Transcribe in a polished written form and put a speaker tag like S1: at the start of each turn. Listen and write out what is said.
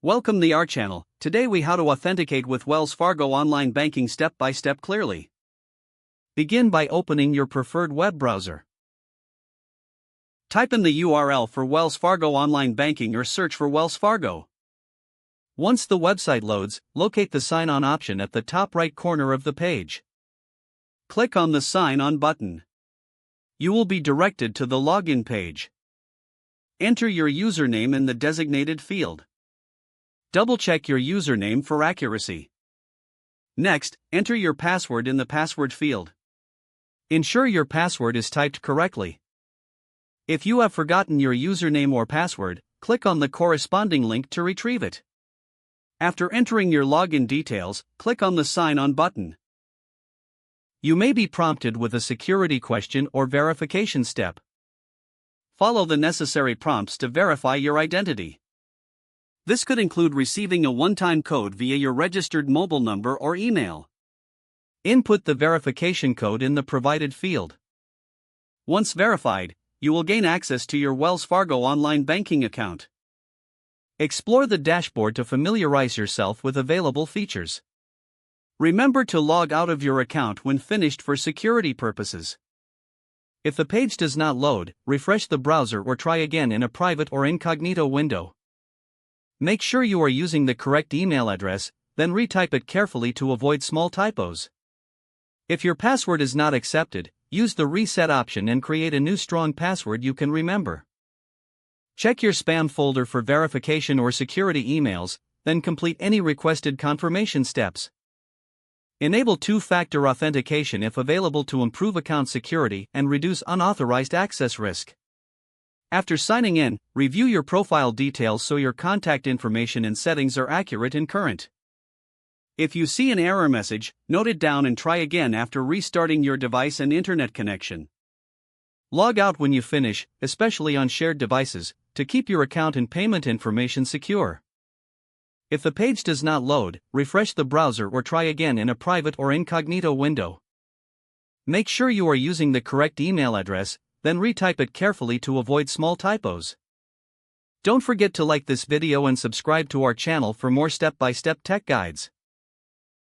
S1: Welcome to our channel. Today we how to authenticate with Wells Fargo Online Banking step by step clearly. Begin by opening your preferred web browser. Type in the URL for Wells Fargo Online Banking or search for Wells Fargo. Once the website loads, locate the Sign On option at the top right corner of the page. Click on the Sign On button. You will be directed to the login page. Enter your username in the designated field. Double-check your username for accuracy. Next, enter your password in the password field. Ensure your password is typed correctly. If you have forgotten your username or password, click on the corresponding link to retrieve it. After entering your login details, click on the Sign On button. You may be prompted with a security question or verification step. Follow the necessary prompts to verify your identity. This could include receiving a one-time code via your registered mobile number or email. Input the verification code in the provided field. Once verified, you will gain access to your Wells Fargo Online Banking account. Explore the dashboard to familiarize yourself with available features. Remember to log out of your account when finished for security purposes. If the page does not load, refresh the browser or try again in a private or incognito window. Make sure you are using the correct email address, then retype it carefully to avoid small typos. If your password is not accepted, use the reset option and create a new strong password you can remember. Check your spam folder for verification or security emails, then complete any requested confirmation steps. Enable two-factor authentication if available to improve account security and reduce unauthorized access risk. After signing in, review your profile details so your contact information and settings are accurate and current. If you see an error message, note it down and try again after restarting your device and internet connection. Log out when you finish, especially on shared devices, to keep your account and payment information secure. If the page does not load, refresh the browser or try again in a private or incognito window. Make sure you are using the correct email address, then retype it carefully to avoid small typos. Don't forget to like this video and subscribe to our channel for more step-by-step tech guides.